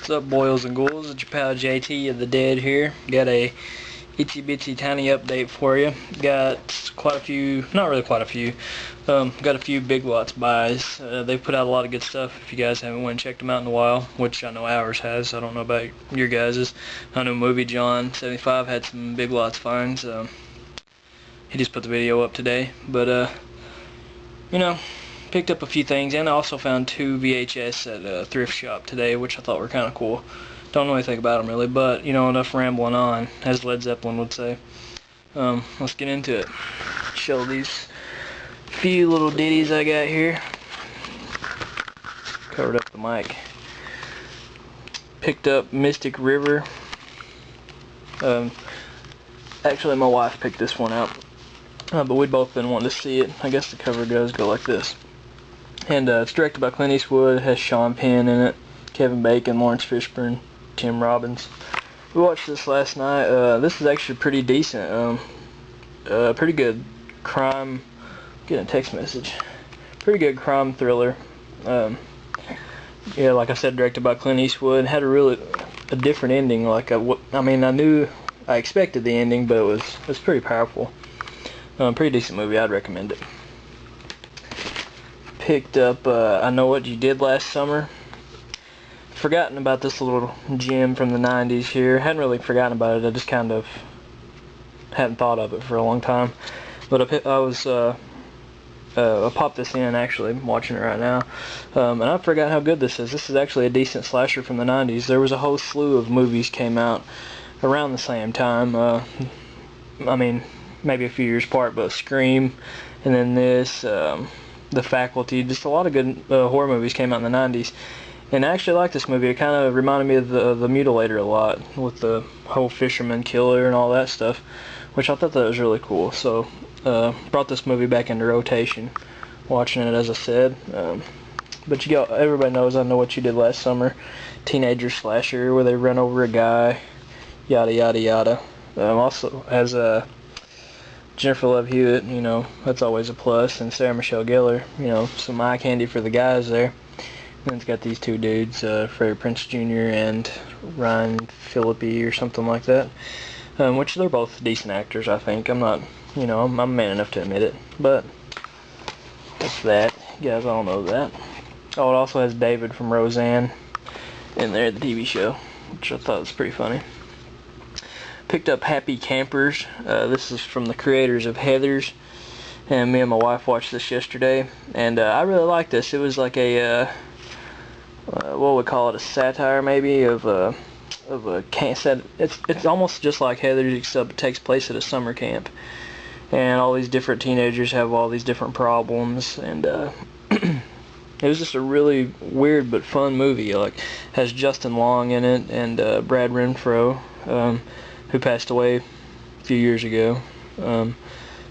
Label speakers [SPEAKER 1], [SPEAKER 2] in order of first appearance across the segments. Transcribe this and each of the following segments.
[SPEAKER 1] What's up, boils and ghouls? It's your pal JT of the Dead here. Got a itsy bitsy tiny update for you. Got quite a few, not really quite a few, got a few Big Lots buys. They've put out a lot of good stuff. If you guys haven't went and checked them out in a while, which I know ours has. I don't know about your guys's. I know Movie John 75 had some Big Lots finds. He just put the video up today, but picked up a few things, and I also found 2 VHS at a thrift shop today, which I thought were kind of cool. Don't know anything about them really, but enough rambling on, as Led Zeppelin would say. Let's get into it. Show these few little ditties I got here. Covered up the mic. Picked up Mystic River. Actually, my wife picked this one out, but we'd both been wanting to see it. I guess the cover does go like this. And it's directed by Clint Eastwood. It has Sean Penn in it, Kevin Bacon, Lawrence Fishburne, Tim Robbins. We watched this last night. This is actually pretty decent. Pretty good crime. Getting a text message. Pretty good crime thriller. Yeah, like I said, directed by Clint Eastwood. Had a different ending. I expected the ending, but it was pretty powerful. Pretty decent movie. I'd recommend it. Picked up I Know What You Did Last Summer. Forgotten about this little gem from the 90s here. Hadn't really forgotten about it. I just kind of hadn't thought of it for a long time. But I popped this in, actually. I'm watching it right now. And I forgot how good this is. This is actually a decent slasher from the 90s. There was a whole slew of movies came out around the same time. Maybe a few years apart, but Scream, and then this, The Faculty, just a lot of good horror movies came out in the 90s. And I actually like this movie. It kind of reminded me of the Mutilator a lot, with the whole fisherman killer and all that stuff, which I thought that was really cool. So, brought this movie back into rotation, watching it, as I said. But everybody knows I Know What You Did Last Summer. Teenager slasher where they run over a guy, yada yada yada. Also has Jennifer Love Hewitt, that's always a plus, and Sarah Michelle Gellar, some eye candy for the guys there. And it's got these two dudes, Freddie Prinze Jr. and Ryan Phillippe or something like that, which they're both decent actors, I think. I'm not, I'm man enough to admit it, but that's that. You guys all know that. Oh, it also has David from Roseanne in there, the TV show, which I thought was pretty funny. Picked up Happy Campers. This is from the creators of Heathers, and me and my wife watched this yesterday, and I really liked this. It was like a what would we call it, a satire maybe of a camp. It's almost just like Heathers, except it takes place at a summer camp, and all these different teenagers have all these different problems, and it was just a really weird but fun movie. Has Justin Long in it, and Brad Renfro, who passed away a few years ago. I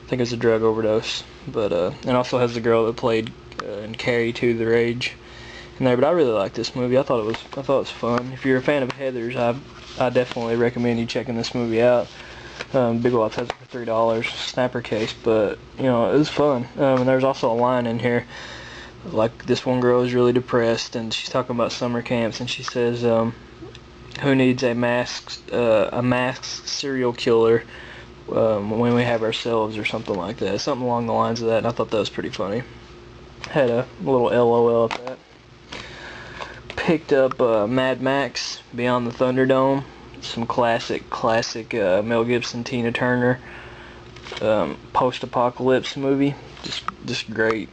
[SPEAKER 1] think it was a drug overdose. But and also has the girl that played in Carrie 2: The Rage in there. But I really liked this movie. I thought it was fun. If you're a fan of Heathers, I definitely recommend you checking this movie out. Big Lots has it for $3, snapper case. But it was fun. And there's also a line in here. Like, this one girl is really depressed, and she's talking about summer camps, and she says, who needs a masked serial killer when we have ourselves, or something like that. Something along the lines of that, and I thought that was pretty funny. Had a little LOL at that. Picked up Mad Max Beyond the Thunderdome. Some classic Mel Gibson, Tina Turner post-apocalypse movie. Just great.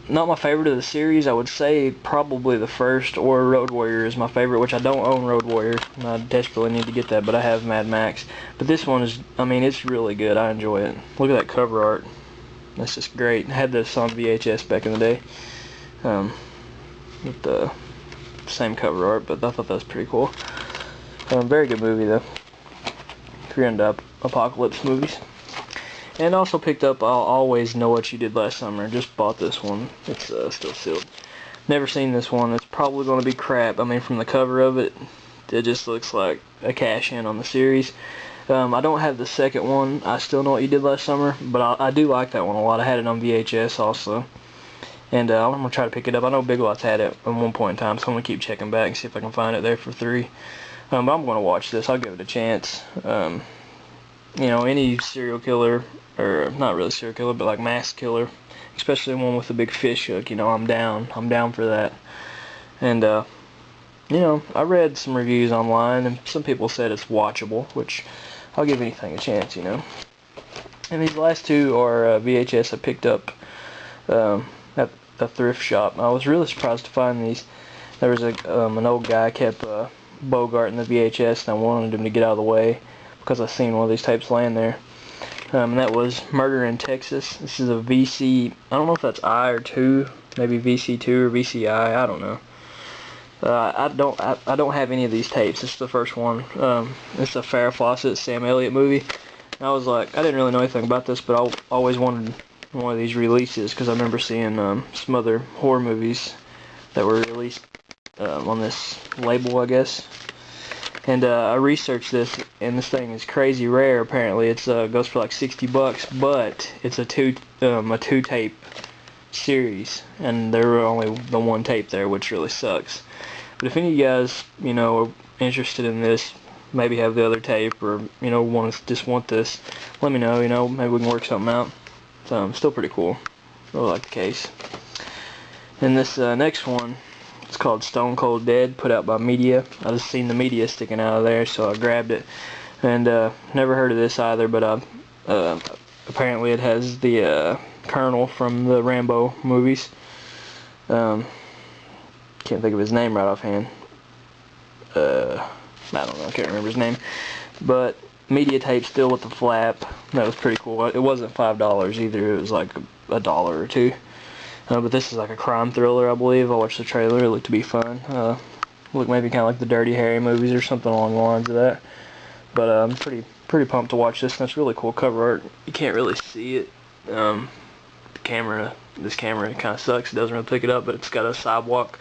[SPEAKER 1] Not my favorite of the series. I would say probably the first, or Road Warrior is my favorite, which I don't own Road Warrior. I desperately need to get that, but I have Mad Max. But this one is, it's really good. I enjoy it. Look at that cover art. That's just great. I had this on VHS back in the day, with the same cover art, but I thought that was pretty cool. Very good movie, though, if you're into apocalypse movies. And also picked up I'll Always Know What You Did Last Summer. Just bought this one. It's still sealed. Never seen this one. It's probably going to be crap. From the cover of it, it just looks like a cash-in on the series. I don't have the second one, I Still Know What You Did Last Summer, but I do like that one a lot. I had it on VHS also. And I'm going to try to pick it up. I know Big Lots had it at one point in time, so I'm going to keep checking back and see if I can find it there for $3. But I'm going to watch this. I'll give it a chance. You know, any serial killer, or not really serial killer, but like mass killer, especially one with a big fish hook, you know, I'm down. I'm down for that. And, you know, I read some reviews online, and some people said it's watchable, which I'll give anything a chance, you know. And these last two are VHS I picked up at a thrift shop. I was really surprised to find these. There was an old guy kept bogarting the VHS, and I wanted him to get out of the way because I seen one of these tapes laying there. And that was Murder in Texas. This is a VC. I don't know if that's I or 2, maybe VC2 or VCI. I don't know. I don't have any of these tapes. This is the first one. It's a Farrah Fawcett, Sam Elliott movie. And I was like, I didn't really know anything about this, but I always wanted one of these releases because I remember seeing some other horror movies that were released on this label, I guess. And I researched this, and this thing is crazy rare. Apparently, it goes for like $60, but it's a two tape series, and there were only the one tape there, which really sucks. But if any of you guys, you know, are interested in this, maybe have the other tape, or you know, just want this, let me know. You know, maybe we can work something out. Still pretty cool. Really like the case. And this next one, it's called Stone Cold Dead, put out by Media. I just seen the Media sticking out of there, so I grabbed it. And never heard of this either, but apparently it has the Colonel from the Rambo movies. Can't think of his name right offhand. I don't know, I can't remember his name. But Media tape still with the flap. That was pretty cool. It wasn't $5 either, it was like $1 or $2. But this is like a crime thriller, I believe. I watched the trailer. It looked to be fun. Looked maybe kind of like the Dirty Harry movies or something along the lines of that. But I'm pretty pumped to watch this. And it's really cool cover art. You can't really see it. This camera kind of sucks. It doesn't really pick it up, but it's got a sidewalk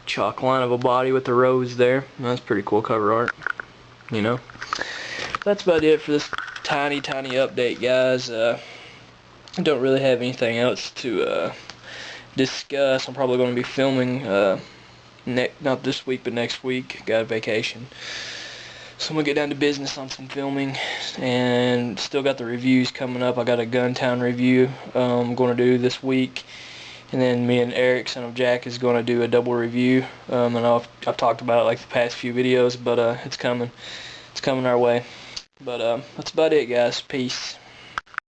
[SPEAKER 1] chalk line of a body with the rose there. And that's pretty cool cover art. You know. That's about it for this tiny update, guys. I don't really have anything else to discuss. I'm probably going to be filming not this week but next week. Got a vacation, so I'm gonna get down to business on some filming, and still got the reviews coming up. I got a Guntown review I'm going to do this week, and then me and Eric, son of Jack, is going to do a double review. And I've talked about it like the past few videos, but it's coming our way. But that's about it, guys. Peace.